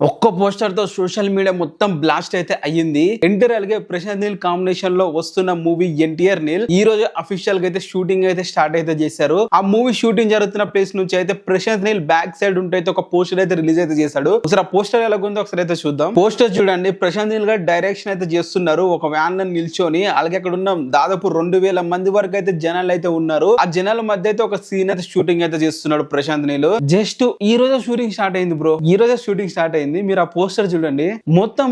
ఒక్క పోస్టర్ తో social media మొత్తం బ్లాస్ట్ అయితే అయ్యింది. ఎన్టీఆర్ అలాగే ప్రశాంత్ నీల్ కాంబినేషన్ లో వస్తున్న మూవీ ఎన్టీఆర్ నీల్ ఈ రోజు అఫీషియల్ గా అయితే షూటింగ్ అయితే స్టార్ట్ అయితే చేశారు. ఆ మూవీ షూటింగ్ జరుగుతున్న ప్లేస్ నుంచి అయితే ప్రశాంత్ నీల్ బ్యాక్ సైడ్ ఉంటే ఒక పోస్టర్ అయితే రిలీజ్ అయితే చేశాడు. ఒకసారి ఆ పోస్టర్ ఎలా ఉందో ఒకసారి అయితే చూద్దాం. పోస్టర్ చూడండి, ప్రశాంత్ నీల్ గారు డైరెక్షన్ అయితే చేస్తున్నారు. ఒక వ్యాన్ లో నిల్చొని అలాగే అక్కడ ఉన్న దాదాపు 2000 మంది వరకు అయితే జనాలు అయితే ఉన్నారు. ఆ జనాల మధ్య అయితే ఒక సీన్ అయితే షూటింగ్ అయితే చేస్తున్నాడు ప్రశాంత్ నీల్. జస్ట్ ఈ రోజు షూటింగ్ స్టార్ట్ అయింది బ్రో. ఈ రోజు షూటింగ్ స్టార్ట్ అయింది. మీరు ఆ పోస్టర్ చూడండి, మొత్తం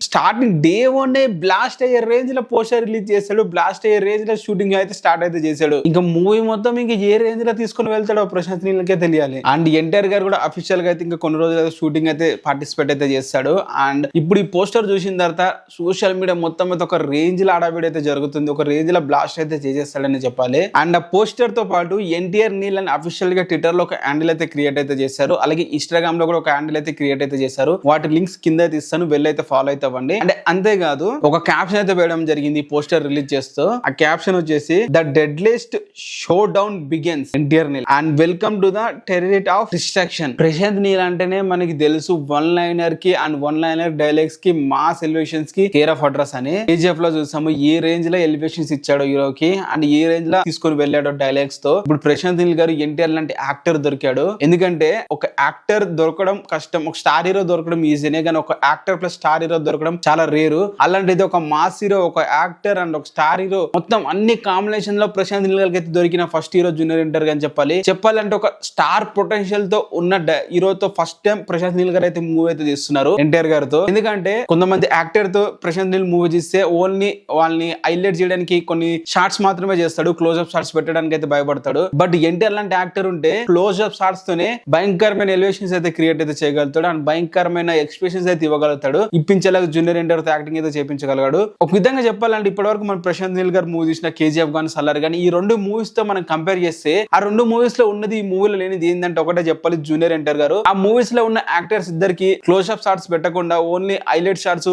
స్టార్టింగ్ డే వన్ బ్లాస్ట్ అయ్యే రేంజ్ లో పోస్టర్ రిలీజ్ చేశాడు. బ్లాస్ట్ అయ్యే రేంజ్ లో షూటింగ్ అయితే స్టార్ట్ అయితే చేశాడు. ఇంకా మూవీ మొత్తం ఇంకా ఏ రేంజ్ లో తీసుకుని వెళ్తాడో ప్రశాంత్ నీల్కే తెలియాలి. అండ్ ఎన్టీఆర్ గారు కూడా అఫీషియల్ గా అయితే ఇంకా కొన్ని రోజులు అయితే షూటింగ్ అయితే పార్టిసిపేట్ అయితే చేస్తాడు. అండ్ ఇప్పుడు ఈ పోస్టర్ చూసిన తర్వాత సోషల్ మీడియా మొత్తం అయితే ఒక రేంజ్ లో ఆడావిడ అయితే జరుగుతుంది. ఒక రేంజ్ లో బ్లాస్ట్ అయితే చేసేస్తాడని చెప్పాలి. అండ్ ఆ పోస్టర్ తో పాటు ఎన్టీఆర్ నీల్ అని అఫీషియల్ గా ట్విట్టర్ లో ఒక హ్యాండిల్ అయితే క్రియేట్ అయితే చేశారు. అలాగే ఇన్స్టాగ్రామ్ లో కూడా ఒక హ్యాండిల్ అయితే క్రియేట్ అయితే చేశారు. వాటి లింక్స్ కింద అయితే ఇస్తాను, వెళ్ళైతే ఫాలో అయితే అవ్వండి. అంటే అంతేకాదు ఒక క్యాప్షన్ అయితే వేయడం జరిగింది పోస్టర్ రిలీజ్ చేస్తూ. ఆ క్యాప్షన్ వచ్చేసి the deadliest showdown begins NTR Neel and welcome to the territory of destruction. Prashanth Neel అంటేనే మనకి తెలుసు వన్ లైనర్ కి అండ్ వన్ లైనర్ డైలాగ్స్ కి మాస్ ఎలివేషన్స్ కి కేర్ ఆఫ్ అడ్రస్ అని. కేజీఎఫ్ లో చూసాము ఏ రేంజ్ లో ఎలివేషన్స్ ఇచ్చాడో హీరోకి అండ్ ఏ రేంజ్ లో తీసుకొని వెళ్ళాడో డైలాగ్స్ తో. ఇప్పుడు ప్రశాంత్ నీల్ గారు ఎన్టీఆర్ లాంటి యాక్టర్ దొరికాడు. ఎందుకంటే ఒక యాక్టర్ దొరకడం కష్టం, ఒక స్టార్ హీరో దొరకడం ఈజీనే, కానీ ఒక యాక్టర్ ప్లస్ స్టార్ హీరో దొరకడం చాలా రేరు. అలాంటిది ఒక మాస్ హీరో, ఒక యాక్టర్ అండ్ ఒక స్టార్ హీరో మొత్తం అన్ని కాంబినేషన్ లో ప్రశాంత్ నీల్ గారికి అయితే దొరికిన ఫస్ట్ హీరో జూనియర్ ఎన్టీఆర్ అని చెప్పాలంటే ఒక స్టార్ పొటెన్షియల్ తో ఉన్న హీరోతో ఫస్ట్ టైం ప్రశాంత్ నీల్ గారు అయితే మూవీ అయితే తీస్తున్నారు ఎన్టీఆర్ గారితో. ఎందుకంటే కొంతమంది యాక్టర్ తో ప్రశాంత్ నీల్ మూవీ తీస్తే ఓన్లీ వాళ్ళని హైలైట్ చేయడానికి కొన్ని షార్ట్స్ మాత్రమే చేస్తాడు, క్లోజ్అప్ షార్ట్స్ పెట్టడానికి అయితే భయపడతాడు. బట్ ఎన్టీఆర్ లాంటి యాక్టర్ ఉంటే క్లోజ్అప్ షార్ట్స్ తోనే భయంకరమైన ఎలివేషన్స్ అయితే క్రియేట్ అయితే చేయగలుగుతాడు అండ్ భయంకరమైన ఎక్స్ప్రెషన్స్ అయితే ఇవ్వగలుగుతాడు. ఇప్పించేలాగా జూనియర్ ఎన్టీఆర్ తో యాక్టింగ్ అయితే చేయించగలగాడు. ఒక విధంగా చెప్పాలంటే ఇప్పటి వరకు మనం ప్రశాంత్ నీల్ గారు మూవీ చూసిన కేజీఎఫ్ గానీ సలార్ గానీ ఈ రెండు మూవీస్ తో మనం కంపేర్ చేస్తే ఆ రెండు మూవీస్ లో ఉన్నది ఈ మూవీలో లేనిది ఏంటంటే ఒకటే చెప్పాలి, జూనియర్ ఎన్టీఆర్ గారు ఆ మూవీస్ లో ఉన్న యాక్టర్స్ ఇద్దరికి క్లోజ్అప్ షాట్స్ పెట్టకుండా ఓన్లీ హైలైట్ షాట్స్,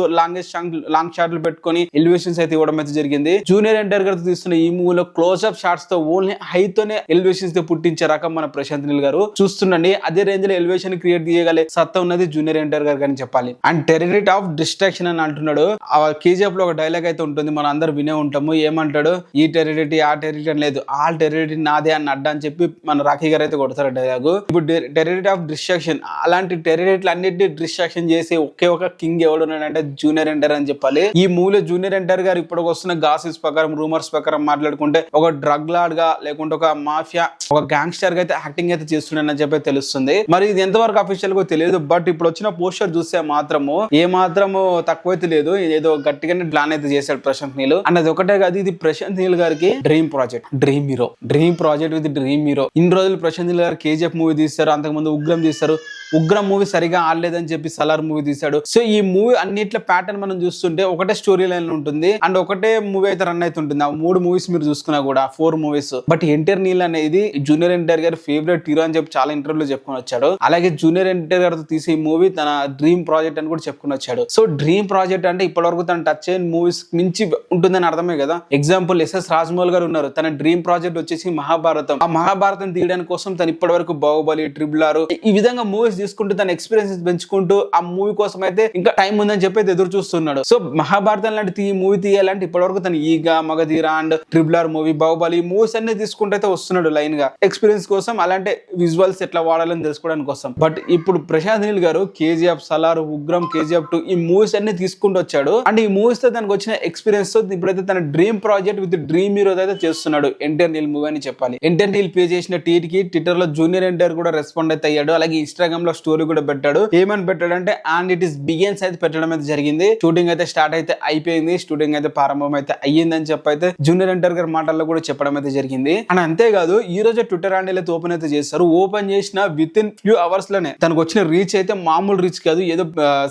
లాంగ్ షాట్లు పెట్టుకొని ఎలివేషన్స్ అయితే ఇవ్వడం అయితే జరిగింది. జూనియర్ ఎన్టీఆర్ గారు తీస్తున్న ఈ మూవీలో క్లోజ్అప్ షాట్స్ తో ఓన్లీ హై తోనే ఎలివేషన్స్ తో పుట్టించే రకం మన ప్రశాంత్ నీల్ గారు. చూస్తుండండి, అదే రేంజ్ లో ఎలివేషన్ క్రియేట్ చేయగలే సత్తా ఉన్నది జూనియర్ ఎన్టీఆర్ గారు అని చెప్పాలి. అండ్ టెరిటరీ ఆఫ్ డిస్ట్రాక్షన్ అని అంటున్నాడు. ఆ కేజీఎఫ్ లో ఒక డైలాగ్ అయితే ఉంటుంది, మనం అందరు వినే ఉంటాము. ఏమంటాడు, ఈ టెరిటరీ ఆ టెరిటరీ లేదు, ఆల్ టెరిటరీ నాదే అని అడ్డా అని చెప్పి మన రాఖీ గారు అయితే కొడతారు డైలాగ్. ఇప్పుడు టెరిటరీ ఆఫ్ డిస్ట్రాక్షన్, అలాంటి టెరిటరీలు అన్నిటిని డిస్ట్రాక్షన్ చేసి ఒకే ఒక కింగ్ ఎవడు ఉన్నాడంటే జూనియర్ ఎన్టీఆర్ అని చెప్పాలి. ఈ మూవీలో జూనియర్ ఎన్టీఆర్ గారు ఇప్పుడు వస్తున్న గాసిప్స్ ప్రకారం, రూమర్స్ ప్రకారం మాట్లాడుకుంటే ఒక డ్రగ్ లార్డ్ గా లేకుంటే ఒక మాఫియా, ఒక గ్యాంగ్స్టర్ గా అయితే యాక్టింగ్ అయితే చేస్తున్నాడని చెప్పి తెలుస్తుంది. మరి ఇది ఎంతవరకు అఫీషియల్ గా తెలియదు. బట్ ఇప్పుడు వచ్చిన పోస్టర్ చూస్తే మాత్రము ఏ మాత్రము తక్కువైతే లేదు, ఏదో గట్టిగానే ప్లాన్ అయితే చేశాడు ప్రశాంత్ నీల్. అండ్ అది ఒకటే కాదు, ఇది ప్రశాంత్ నీల్ గారికి dream project, dream project with dream hero. ఇన్ని రోజులు ప్రశాంత్ నీల్ గారు కేజీఎఫ్ మూవీ తీస్తారు, అంతకుముందు ఉగ్రం తీస్తారు. ఉగ్రం మూవీ సరిగా ఆడలేదని చెప్పి సలార్ మూవీ తీశాడు. సో ఈ మూవీ అన్నిట్లో ప్యాటర్న్ మనం చూస్తుంటే ఒకటే స్టోరీ లైన్ ఉంటుంది అండ్ ఒకటే మూవీ అయితే రన్ అయితే ఉంటుంది. ఆ 3 మూవీస్ మీరు చూసుకున్నా కూడా 4 మూవీస్. బట్ ఎన్టీఆర్ నీల్ అనేది జూనియర్ ఎన్టీఆర్ గారి ఫేవరెట్ హీరో అని చెప్పి చాలా ఇంటర్వ్యూలో చెప్పుకొని వచ్చాడు. అలాగే జూనియర్ ఎన్టీఆర్ గారితో తీసే మూవీ తన డ్రీమ్ ప్రాజెక్ట్ అని కూడా చెప్పుకొని వచ్చాడు. సో డ్రీమ్ ప్రాజెక్ట్ అంటే ఇప్పటివరకు తన టచ్ అయిన మూవీస్ మించి ఉంటుందని అర్థమే కదా. ఎగ్జాంపుల్ ఎస్ఎస్ రాజమౌళి గారు ఉన్నారు, తన డ్రీమ్ ప్రాజెక్ట్ వచ్చేసి మహాభారతం. ఆ మహాభారతం తీయడానికి కోసం తను ఇప్పటి వరకు బాహుబలి, ట్రిపుల్ ఆర్ ఈ విధంగా మూవీస్ తీసుకుంటూ తన ఎక్స్పీరియన్సెస్ పెంచుకుంటూ ఆ మూవీ కోసం అయితే ఇంకా టైం ఉందని చెప్పి ఎదురు చూస్తున్నాడు. సో మహాభారతం లాంటి మూవీ తీయాలంటే ఇప్పటివరకు తను Eega, Magadheera and triple R movie, Baahubali movies అన్ని తీసుకుంటూ అయితే వస్తున్నాడు లైన్ గా ఎక్స్పీరియన్స్ కోసం, అలాంటి విజువల్స్ ఎట్లా వాడాలని తెలుసుకోవడానికి కోసం. బట్ ఇప్పుడు ప్రశాంత్ నీల్ గారు కేజీఎఫ్, సలార్, ఉగ్రం, కేజీఎఫ్ 2 ఈ మూవీస్ అన్ని తీసుకుంటూ వచ్చాడు. అండ్ ఈ మూవీస్ తో తనకు వచ్చిన ఎక్స్పీరియన్స్ తో ఇప్పుడైతే తన dream project with dream hero అయితే చేస్తున్నాడు ఎన్టీఆర్ నీల్ మూవీ అని చెప్పాలి. ఎన్టీఆర్ నీల్ పే చేసిన ట్వీట్ కి ట్విట్టర్ లో జూనియర్ ఎన్టీఆర్ కూడా రెస్పాండ్ అయితే అయ్యాడు. అలాగే ఇన్స్టాగ్రామ్ లో స్టోరీ కూడా పెట్టాడు. ఏమని పెట్టాడంటే అండ్ ఇట్ ఇస్ బిగిన్స్ అయితే పెట్టడం అయితే జరిగింది. షూటింగ్ అయితే స్టార్ట్ అయితే అయిపోయింది, షూటింగ్ అయితే ప్రారంభం అయితే అయ్యింది అని చెప్పి అయితే జూనియర్ ఎన్టీఆర్ గారి మాటల్లో కూడా చెప్పడం అయితే జరిగింది. అండ్ అంతేకాదు ఈ రోజు ట్విట్టర్ హ్యాండిల్ అయితే ఓపెన్ అయితే చేస్తారు. ఓపెన్ చేసిన విత్ ఇన్ ఫ్యూ అవర్స్ లోనే తనకు వచ్చిన రీచ్ అయితే మామూలు రీచ్ కాదు, ఏదో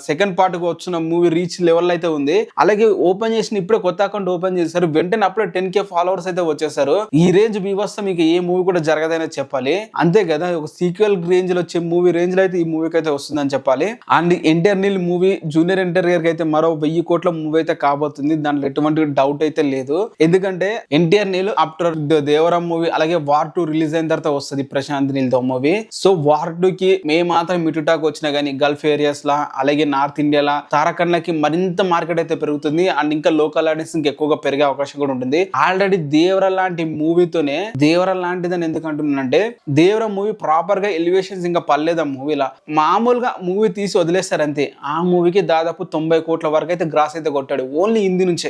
సెకండ్ పార్ట్ కు వచ్చిన మూవీ రీచ్ లెవెల్ అయితే ఉంది. అలాగే ఓపెన్ చేసిన ఇప్పుడే కొత్త అకౌంట్ ఓపెన్ చేశారు, వెంటనే అప్పుడే 10K ఫాలోవర్స్ అయితే వచ్చేసారు. ఈ రేంజ్ బీభత్సం మీకు ఏ మూవీ కూడా జరగదని చెప్పాలి. అంతే కదా, ఒక సీక్వెల్ రేంజ్ లో వచ్చే మూవీ రేంజ్ లో అయితే ఈ మూవీకి అయితే వస్తుందని చెప్పాలి. And NTR Neel movie junior NTR కి అయితే మరో 1000 కోట్ల మూవీ అయితే కాబోతుంది. దాంట్లో ఎటువంటి డౌట్ అయితే లేదు. ఎందుకంటే ఎన్టీఆర్ నీల్ ఆఫ్టర్ దేవరం మూవీ అలాగే వార్ 2 రిలీజ్ అయిన తర్వాత వస్తుంది ప్రశాంత్ నీల్ తో మూవీ. సో వార్ 2 కి మే మాత్రం మిటుటాక్ వచ్చినా గానీ గల్ఫ్ ఏరియాస్ లా అలాగే నార్త్ ఇండియాలో తారకన్లకి మరింత మార్కెట్ అయితే పెరుగుతుంది. అండ్ ఇంకా లోకల్ ఆడియన్స్ ఇంకా ఎక్కువగా పెరిగే అవకాశం కూడా ఉంటుంది. ఆల్రెడీ దేవర లాంటి మూవీతోనే దేవర లాంటిదని ఎందుకు అంటున్నానంటే దేవర మూవీ ప్రాపర్ గా ఎలివేషన్స్ ఇంకా పర్లేదు ఆ మూవీలా. మామూలుగా మూవీ తీసి వదిలేస్తారు అంతే. ఆ మూవీకి దాదాపు 90 కోట్ల వరకు అయితే గ్రాస్ అయితే కొట్టాడు. ఓన్లీ హిందీ నుంచే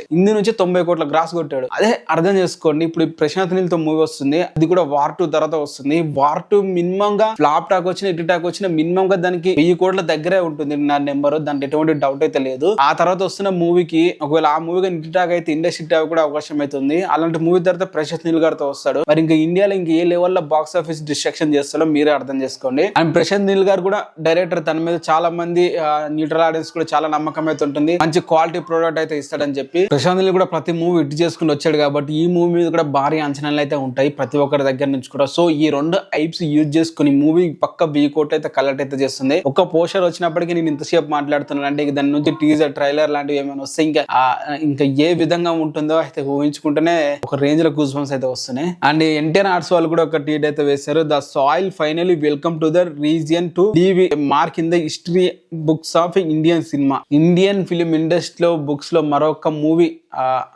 90 కోట్ల గ్రాస్ కొట్టాడు. అదే అర్థం చేసుకోండి. ఇప్పుడు ప్రశాంత్ నీల్ తో మూవీ వస్తుంది, అది కూడా వార్ 2 తర్వాత వస్తుంది. వార్ 2 మినిమం గా ఫ్లాప్ టాక్ వచ్చిన ఇటు టాక్ వచ్చిన మినిమం గా దానికి 1000 కోట్ల దగ్గరే ఉంటుంది నా నెంబర్. దాంట్లో ఎటువంటి డౌట్ అయితే లేదు. ఆ తర్వాత వస్తున్న మూవీకి ఒకవేళ ఆ మూవీగా ఇటు టాక్ అయితే ఇండస్ట్రీ టాక్ కూడా అవకాశం అవుతుంది. అలాంటి మూవీ తర్వాత ప్రశాంత్ నీల్ గారితో వస్తాడు. మరి ఇంకా ఇండియాలో ఇంక ఏ లెవెల్లో బాక్స్ ఆఫీస్ డిస్ట్రక్షన్ చేస్తాడో మీరే అర్థం చేసుకోండి. అండ్ ప్రశాంత్ నీల్ గారు కూడా డైరెక్టర్, తన మీద చాలా మంది న్యూట్రల్ ఆడియన్స్ కూడా చాలా నమ్మకం అయితే ఉంటుంది. మంచి క్వాలిటీ ప్రోడక్ట్ అయితే ఇస్తాడని చెప్పి ప్రశాంత్ నీల్ కూడా ప్రతి మూవీ హిట్ చేసుకుని వచ్చాడు కాబట్టి ఈ మూవీ మీద కూడా భారీ అంచనాలు అయితే ఉంటాయి ప్రతి ఒక్కరి దగ్గర నుంచి కూడా. సో ఈ రెండు ఐప్స్ యూజ్ చేసుకుని మూవీ పక్క 1000 కోట్లు అయితే కలెక్ట్ అయితే చేస్తుంది. ఒక పోస్టర్ వచ్చినప్పటికీ నేను ఇంతసేపు మాట్లాడుతున్నాను అంటే దాని నుంచి టీజర్ ట్రైలర్ లాంటివి ఏమైనా వస్తే ఇంకా ఏ విధంగా ఉంటుందో అయితే ఊహించుకుంటేనే ఒక రేంజ్ లో గూస్ బంప్స్ అయితే వస్తున్నాయి. అండ్ ఎన్టీఆర్ ఆర్ట్స్ వాళ్ళు కూడా ఒక ట్వీట్ అయితే వేశారు. The soil finally welcome to the region to leave mark in the history books of Indian cinema. Indian film ఇండస్ట్రీలో బుక్స్ లో మరొక మూవీ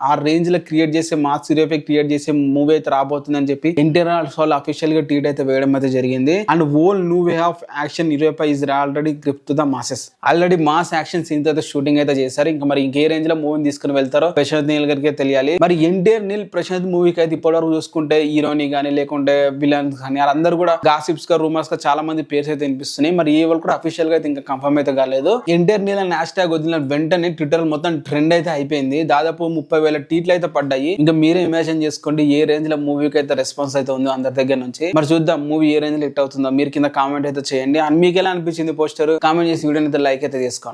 ఆ రేంజ్ లో క్రియేట్ చేసే మాస్ ఎఫెక్ట్ క్రియేట్ చేసే మూవీ అయితే రాబోతుందని చెప్పి ఎన్టీఆర్ వాళ్ళు అఫీషియల్ గా ట్వీట్ అయితే వేయడం అయితే జరిగింది. And all new way of action Europa is already grip to the masses. Already mass action scenes అయితే షూటింగ్ అయితే చేశారు. ఇంకా మరి ఇంకే రేంజ్ లో మూవీని తీసుకుని వెళ్తారో ప్రశాంత్ నీల్ గారికి తెలియాలి. మరి ఎన్టీఆర్ నీల్ ప్రశాంత్ మూవీకి అయితే ఇప్పటివరకు చూసుకుంటే హీరోని కానీ లేకుంటే విలన్స్ కానీ వాళ్ళందరూ కూడా గాసిప్స్ గా రూమర్స్ గా చాలా మంది పేర్స్ అయితే వినిపిస్తున్నాయి. మరి ఈ వాళ్ళు కూడా అఫీషియల్ గా అయితే ఇంకా కన్ఫర్మ్ అయితే కాలేదు. ఎన్టీఆర్ నీల్ అని హ్యాష్ ట్యాగ్ వదిలిన వెంటనే ట్విట్టర్ మొత్తం ట్రెండ్ అయితే అయిపోయింది. దాదాపు 30,000 ట్వీట్లు అయితే పడ్డాయి. ఇంకా మీరే ఇమాజిన్ చేసుకోండి ఏ రేంజ్ లో మూవీకి అయితే రెస్పాన్స్ అయితే ఉందో అందరి దగ్గర నుంచి. మరి చూద్దాం మూవీ ఏ రేంజ్ లో హిట్ అవుతుందో. మీరు కింద కామెంట్ అయితే చేయండి. అండ్ మీకు ఎలా అనిపించింది పోస్టర్ కామెంట్ చేసి వీడియోని అయితే లైక్ అయితే చేసుకోండి.